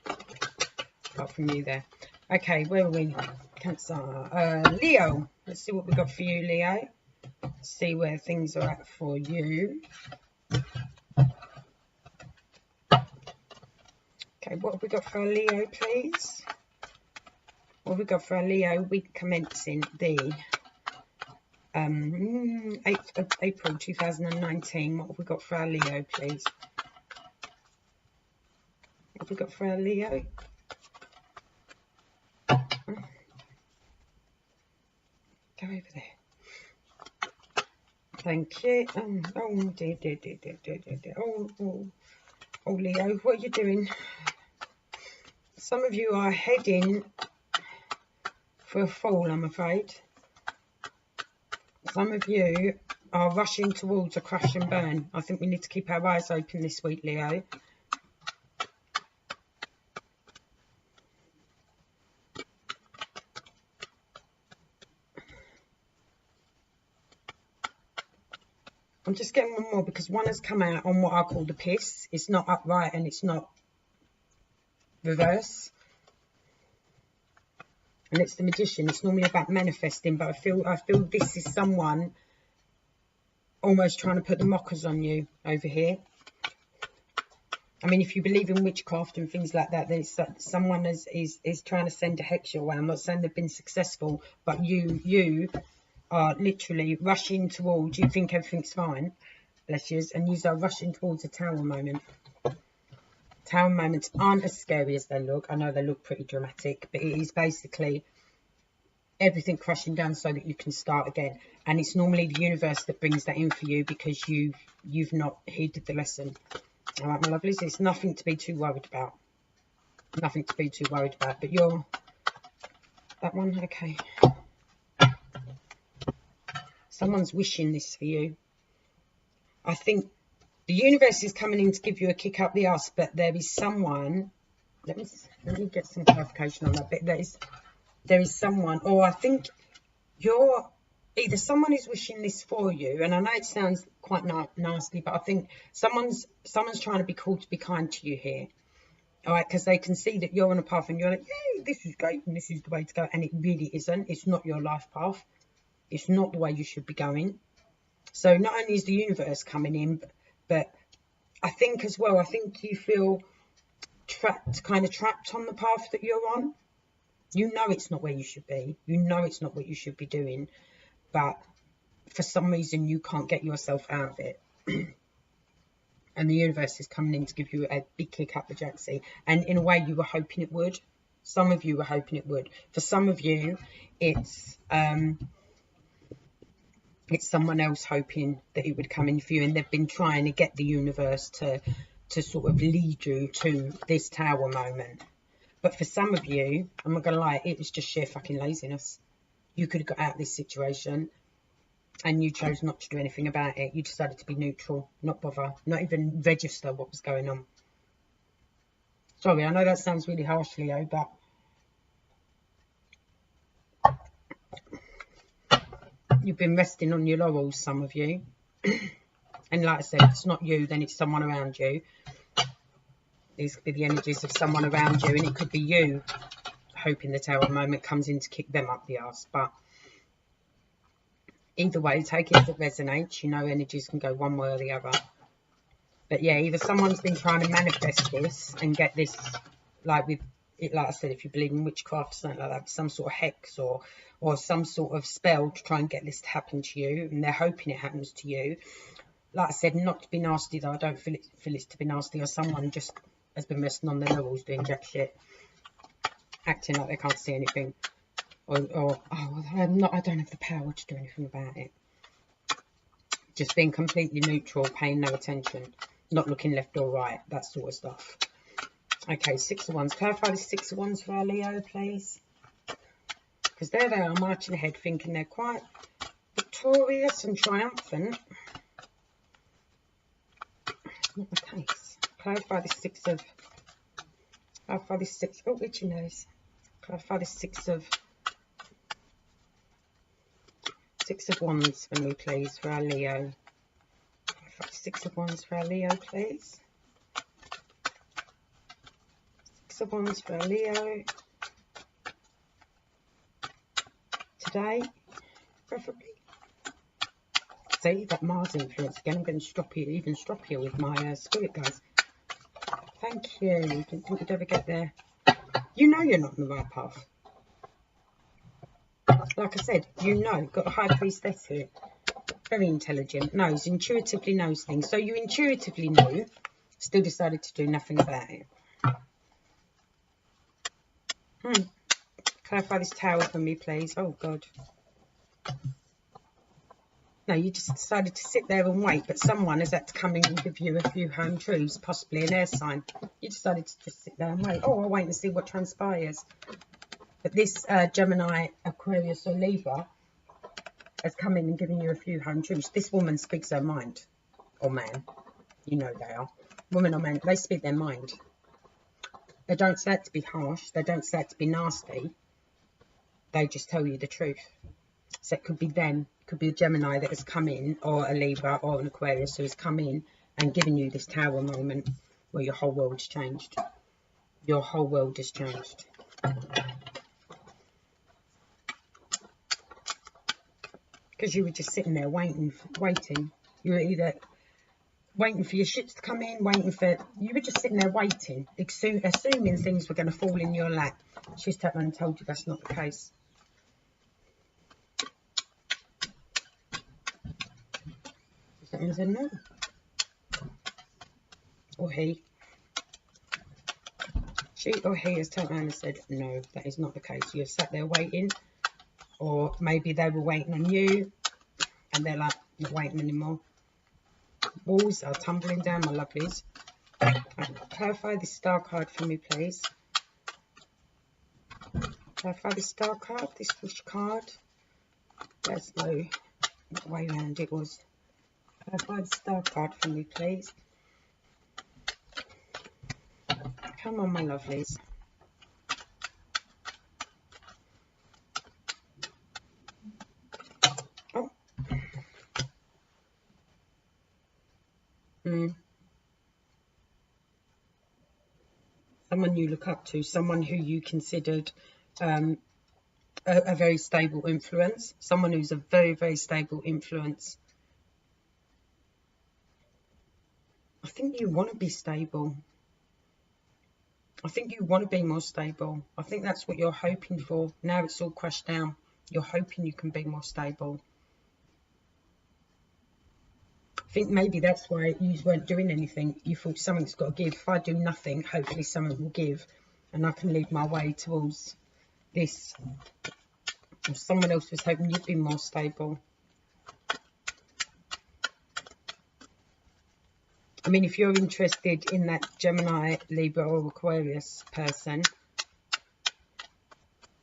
there. Okay, where are we? Cancer. Leo. Let's see what we got for you, Leo. See where things are at for you. Okay, what have we got for our Leo, please? What have we got for our Leo? Week commencing the 8th of April 2019. What have we got for our Leo, please? What have we got for our Leo? Go over there. Thank you. Oh dear. Oh, Leo, what are you doing? Some of you are heading for a fall, I'm afraid. Some of you are rushing towards a crash and burn. I think we need to keep our eyes open this week, Leo. I'm just getting one more because one has come out on what I call the piss. It's not upright and it's not reverse. And it's the Magician. It's normally about manifesting, but I feel this is someone almost trying to put the mockers on you over here. I mean, if you believe in witchcraft and things like that, then it's someone is trying to send a hex your way. I'm not saying they've been successful, but you are literally rushing towards, you think everything's fine, bless you, and you are rushing towards a tower moment. Tower moments aren't as scary as they look. I know they look pretty dramatic, but it is basically everything crashing down so that you can start again. And it's normally the universe that brings that in for you because you've not heeded the lesson. All right, my lovelies, it's nothing to be too worried about. Nothing to be too worried about. But you're... That one? Okay. Someone's wishing this for you. I think the universe is coming in to give you a kick up the arse, but there is someone... Let me get some clarification on that bit. There is someone, or I think you're... Either someone is wishing this for you, and I know it sounds quite nasty, but I think someone's trying to be called to be kind to you here. All right, because they can see that you're on a path and you're like, yay, this is great and this is the way to go. And it really isn't. It's not your life path. It's not the way you should be going. So not only is the universe coming in, but I think as well, I think you feel kind of trapped on the path that you're on. You know it's not where you should be. You know it's not what you should be doing. But for some reason, you can't get yourself out of it. And the universe is coming in to give you a big kick up the jacksie. And in a way, you were hoping it would. Some of you were hoping it would. For some of you, it's someone else hoping that it would come in for you. And they've been trying to get the universe to sort of lead you to this tower moment. But for some of you, I'm not going to lie, it was just sheer fucking laziness. You could have got out of this situation and you chose not to do anything about it. You decided to be neutral, not bother, not even register what was going on. Sorry, I know that sounds really harsh, Leo, but you've been resting on your laurels, some of you. And like I said, if it's not you, then it's someone around you. These could be the energies of someone around you, and it could be you hoping the tower moment comes in to kick them up the arse. But either way, take it as it resonates. You know, energies can go one way or the other. But yeah, either someone's been trying to manifest this and get this, like with it, like I said, if you believe in witchcraft or something like that, some sort of hex or some sort of spell to try and get this to happen to you, and they're hoping it happens to you. Like I said, not to be nasty though. I don't feel it's to be nasty, or someone just has been resting on their laurels doing jack shit, acting like they can't see anything, or oh, I don't have the power to do anything about it. Just being completely neutral, paying no attention, not looking left or right, that sort of stuff. Okay, Six of Wands. Clarify the Six of Wands for our Leo, please. Because there they are, marching ahead, thinking they're quite victorious and triumphant. Not the case. Clarify the Six of... Clarify the Six... Oh, itchy nose. Clarify the Six of Wands for me, please, for our Leo. Clarify the Six of Wands for our Leo, please. Six of Wands for our Leo. Today, preferably. See, that Mars influence again. I'm getting stroppy, even stroppier with my spirit guys. Thank you. Didn't think we'd ever get there. You know you're not on the right path. Like I said, you know, got a high priestess here. Very intelligent, intuitively knows things. So you intuitively knew, still decided to do nothing about it. Clarify this tower for me, please. Oh, God. No, you just decided to sit there and wait, but someone has had to come in and give you a few home truths, possibly an air sign. You decided to just sit there and wait. Oh, I'll wait and see what transpires. But this Gemini, Aquarius or Libra has come in and given you a few home truths. This woman speaks her mind, or man. You know they are. Woman or man, they speak their mind. They don't say it to be harsh. They don't say it to be nasty. They just tell you the truth. So it could be them. It could be a Gemini that has come in, or a Libra or an Aquarius who has come in and given you this tower moment where your whole world's changed. Your whole world has changed. Because you were just sitting there waiting. You were either waiting for your ships to come in, you were just sitting there waiting, assuming things were going to fall in your lap. She's turned around and told you that's not the case. Someone said no. Or he. She or he has turned around and said, no, that is not the case. You've sat there waiting. Or maybe they were waiting on you. And they're like, not waiting anymore. Walls are tumbling down, my lovelies. Clarify this star card for me, please. Clarify the star card, this wish card. There's no way around it was. Clarify the star card for me, please. Come on, my lovelies. Oh. Someone you look up to, someone who you considered a very stable influence, someone who's a very, very stable influence. I think you want to be stable. I think you want to be more stable. I think that's what you're hoping for. Now it's all crashed down. You're hoping you can be more stable. I think maybe that's why you weren't doing anything. You thought something's got to give. If I do nothing, hopefully something will give. And I can lead my way towards this. Or someone else was hoping you'd be more stable. I mean, if you're interested in that Gemini, Libra or Aquarius person,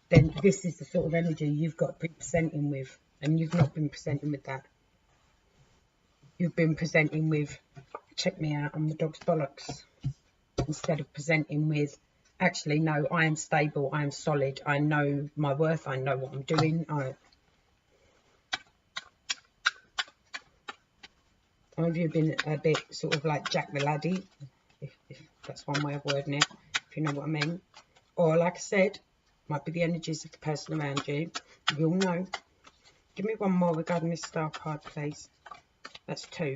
then this is the sort of energy you've got to be presenting with. And you've not been presenting with that. You've been presenting with, check me out, I'm the dog's bollocks. Instead of presenting with, actually, no, I am stable, I am solid, I know my worth, I know what I'm doing. Some of you have been a bit sort of like Jack the Laddie, if that's one way of wording it, if you know what I mean. Or, like I said, might be the energies of the person around you. You'll know. Give me one more regarding this star card, please. That's 2.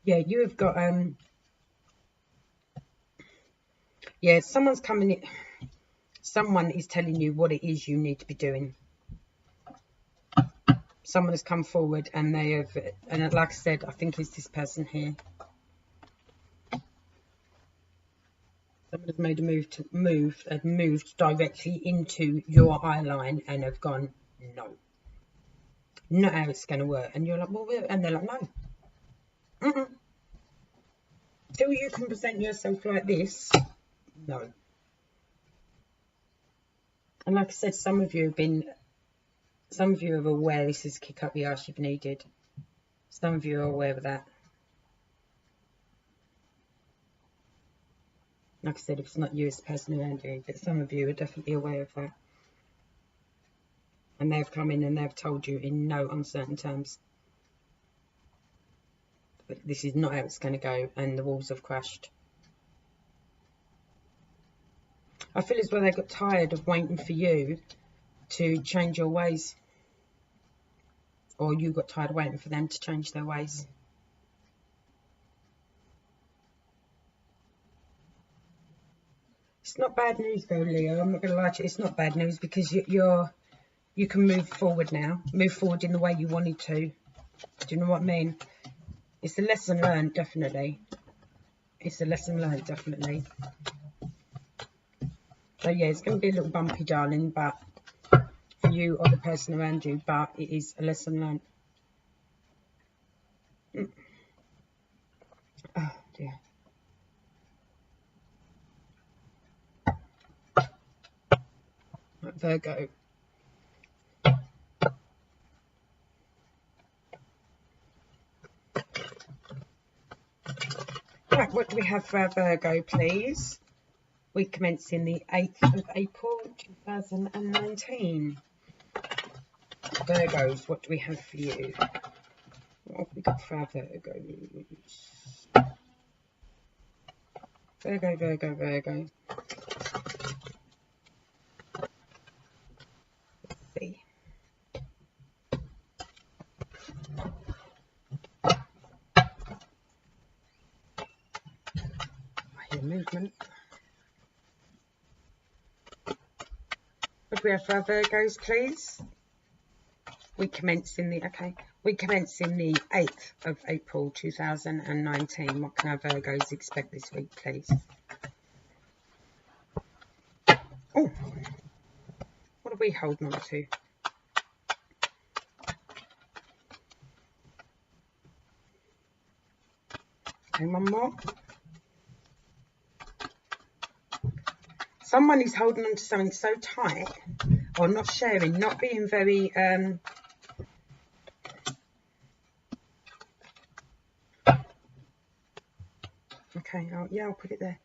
Yeah, you have got, yeah, someone's coming in. Someone is telling you what it is you need to be doing. Someone has come forward and they have, and like I said, I think it's this person here. Someone has made a moved directly into your eye line and have gone, no, not how it's going to work. And you're like, well, and they're like, no. Till you can present yourself like this, no. And like I said, some of you are aware this is a kick up the arse you've needed. Some of you are aware of that. Like I said, if it's not you, it's the person around you. But some of you are definitely aware of that. And they've come in and they've told you in no uncertain terms. But this is not how it's going to go, and the walls have crashed. I feel as though they got tired of waiting for you to change your ways. Or you got tired of waiting for them to change their ways. It's not bad news though, Leo. I'm not going to lie to you. It's not bad news because you can move forward now. Move forward in the way you wanted to. Do you know what I mean? It's a lesson learned, definitely. It's a lesson learned, definitely. So yeah, it's going to be a little bumpy, darling, but for you or the person around you, but it is a lesson learned. Oh dear. Virgo. Right, what do we have for our Virgo, please? We commence in the 8th of April 2019. Virgos, what do we have for you? What have we got for our Virgos? Virgo. Let's see. I hear movement. What do we have for our Virgos, please? We commence in the 8th of April 2019. What can our Virgos expect this week, please? Oh, what are we holding on to? Okay, one more. someone is holding on to something so tight, or not sharing, not being very okay, I'll put it there.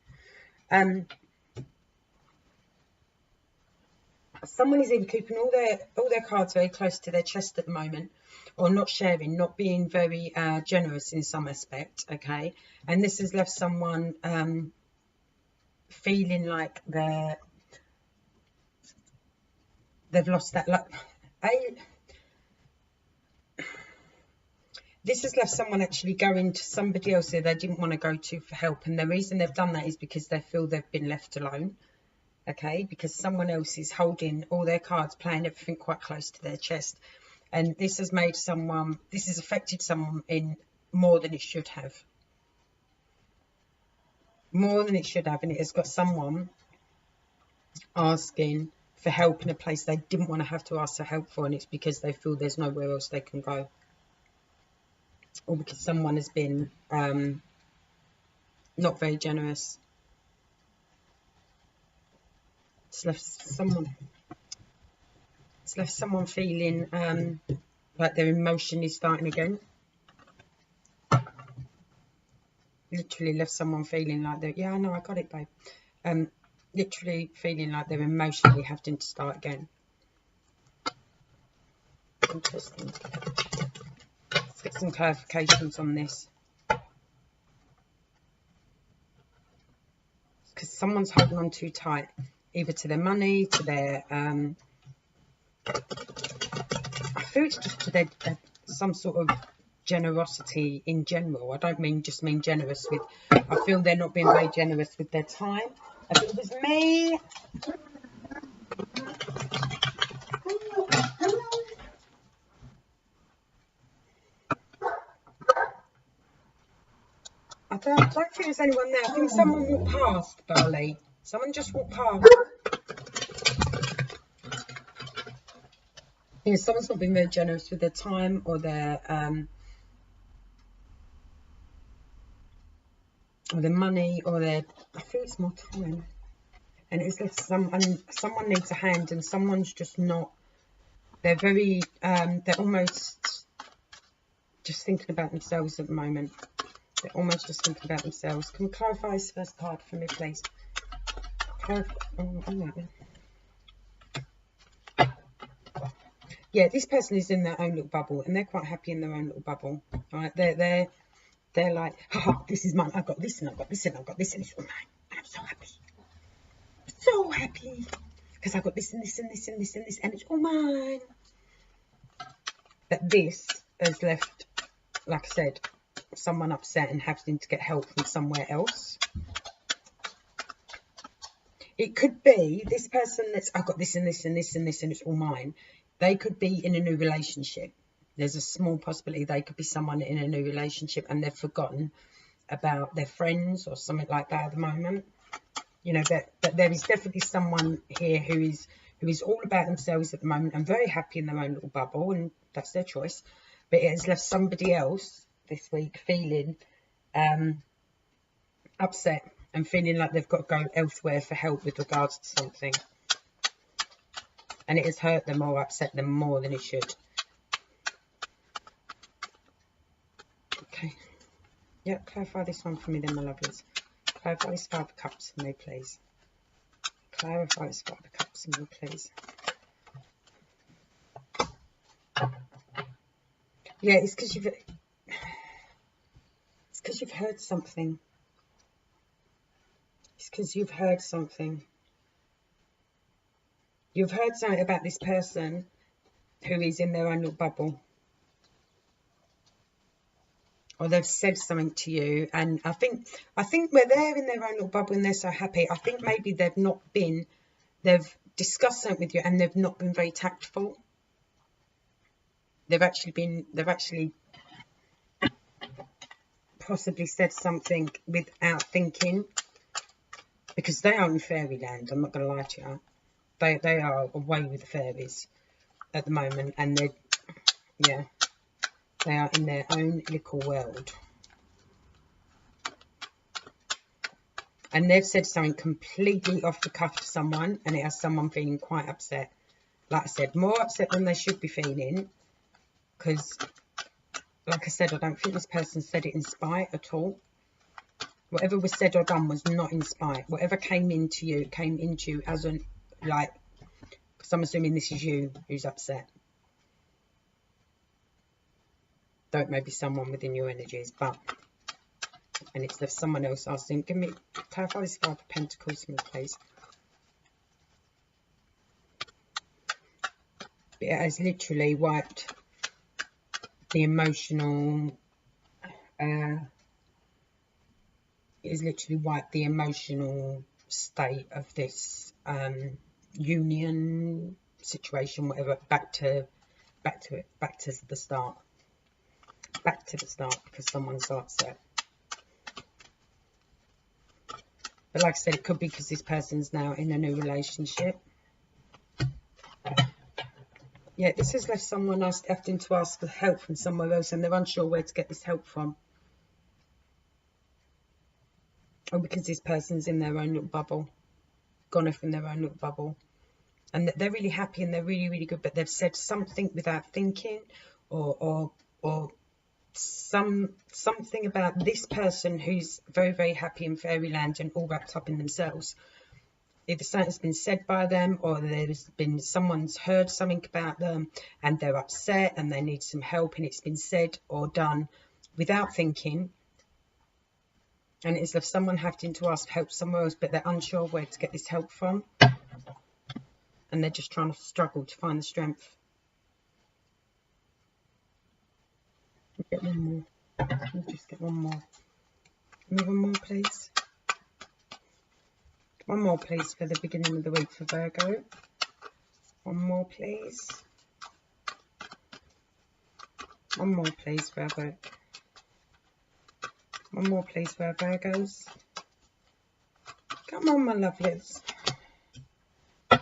Someone is either keeping all their cards very close to their chest at the moment, or not sharing, not being very generous in some aspect, okay? And this has left someone feeling like they've lost that luck. This has left someone actually going to somebody else that they didn't want to go to for help, and the reason they've done that is because they feel they've been left alone. Okay, because someone else is holding all their cards, playing everything quite close to their chest, and this has affected someone in more than it should have. More than it should have, and it has got someone asking for help in a place they didn't want to have to ask for help for, and it's because they feel there's nowhere else they can go, or because someone has been not very generous. It's left someone feeling like their emotion is starting again. Literally left someone feeling like that. Yeah, I know, I got it, babe. Literally feeling like they're emotionally having to start again. Interesting. Let's get some clarifications on this. Because someone's holding on too tight, either to their money, to their I feel it's just to their some sort of generosity in general. I don't mean generous with, I feel they're not being very generous with their time. If it was me, I don't think there's anyone there. I think someone walked past, Barley. Someone just walked past. Yeah, someone's not being very generous with their time or their money, or their, I feel it's more time. And it's like someone needs a hand, and someone's just not, they're very, they're almost just thinking about themselves at the moment. They're almost just thinking about themselves. Can we clarify this first card for me, please? Yeah, this person is in their own little bubble, and they're quite happy in their own little bubble. Right? They're like, oh, this is mine. I've got this, and I've got this, and I've got this, and it's all mine. And I'm so happy. So happy. Because I've got this, and this, and this, and this, and this, and it's all mine. But this has left, like I said, someone upset and having to get help from somewhere else. It could be this person that's, I've got this and this and this and this, and it's all mine. They could be in a new relationship. There's a small possibility they could be someone in a new relationship, and they've forgotten about their friends or something like that at the moment. You know, but there is definitely someone here who is all about themselves at the moment and very happy in their own little bubble, and that's their choice. But it has left somebody else this week feeling upset and feeling like they've got to go elsewhere for help with regards to something. And it has hurt them or upset them more than it should. Okay. Yeah, clarify this one for me then, my lovelies. Clarify this Five of Cups for me, please. Clarify this Five of Cups for me, please. Yeah, it's because you've heard something. It's because you've heard something. You've heard something about this person who is in their own little bubble. Or they've said something to you, and I think where they're in their own little bubble and they're so happy, I think maybe they've discussed something with you and they've not been very tactful. They've actually possibly said something without thinking, because they are in fairyland. I'm not going to lie to you. They are away with the fairies at the moment, and they are in their own little world. and they've said something completely off the cuff to someone, and it has someone feeling quite upset. Like I said, more upset than they should be feeling, because, like I said, I don't think this person said it in spite at all. Whatever was said or done was not in spite. Whatever came into you as an, like, because I'm assuming this is you who's upset. Though it may be someone within your energies, but, and it's left someone else asking, clarify this Five of Pentacles for me, please. It has literally wiped the emotional, it has literally wiped the emotional state of this union situation, whatever, back to the start. Back to the start, because someone's upset. But like I said, it could be because this person's now in a new relationship. Yeah, this has left someone having to ask for help from somewhere else, and they're unsure where to get this help from. Or because this person's in their own little bubble, gone off in their own little bubble. And they're really happy and they're really, really good, but they've said something without thinking, or something about this person who's very, very happy in fairyland and all wrapped up in themselves. Either something's been said by them, or there's been someone's heard something about them and they're upset and they need some help, and it's been said or done without thinking, and it's left someone having to ask help somewhere else, but they're unsure where to get this help from, and they're just trying to struggle to find the strength. Get one more. Let me just get one more. Give me one more, please. One more, please, for the beginning of the week for Virgo. One more, please. One more, please, Virgo. One more, please, for Virgos. Come on, my lovelies. I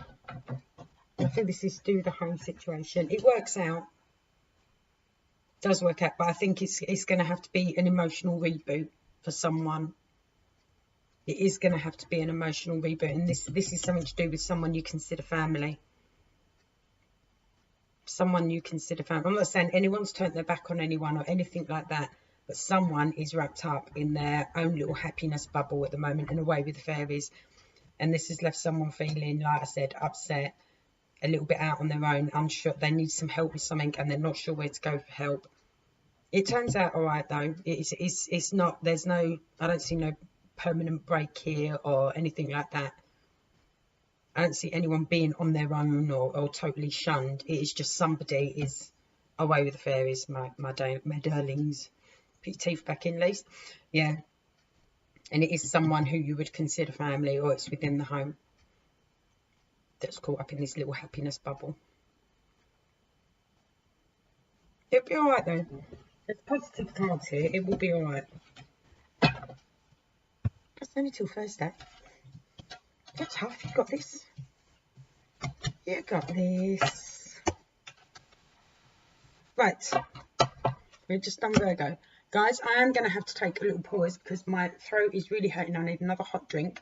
think this is to do with the home situation. It works out. Does work out, but I think it's going to have to be an emotional reboot for someone. It is going to have to be an emotional reboot, and this is something to do with someone you consider family. Someone you consider family. I'm not saying anyone's turned their back on anyone or anything like that, but someone is wrapped up in their own little happiness bubble at the moment and away with the fairies, and this has left someone feeling, like I said, upset, a little bit out on their own, unsure. They need some help with something and they're not sure where to go for help. It turns out all right though. It's not, there's no, I don't see no permanent break here or anything like that. I don't see anyone being on their own or totally shunned. It is just somebody is away with the fairies, my darlings. Put your teeth back in, Lise. Yeah. And it is someone who you would consider family, or it's within the home that's caught up in this little happiness bubble. It'll be all right though. There's positive cards here. It will be all right. It's only till Thursday. You're tough. You got this. You got this. Right. We've just done Virgo. Guys, I am going to have to take a little pause because my throat is really hurting. I need another hot drink.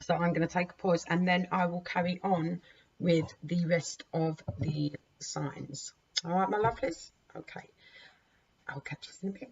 So I'm going to take a pause and then I will carry on with the rest of the signs. All right, my lovelies? Okay. I'll catch you in a bit.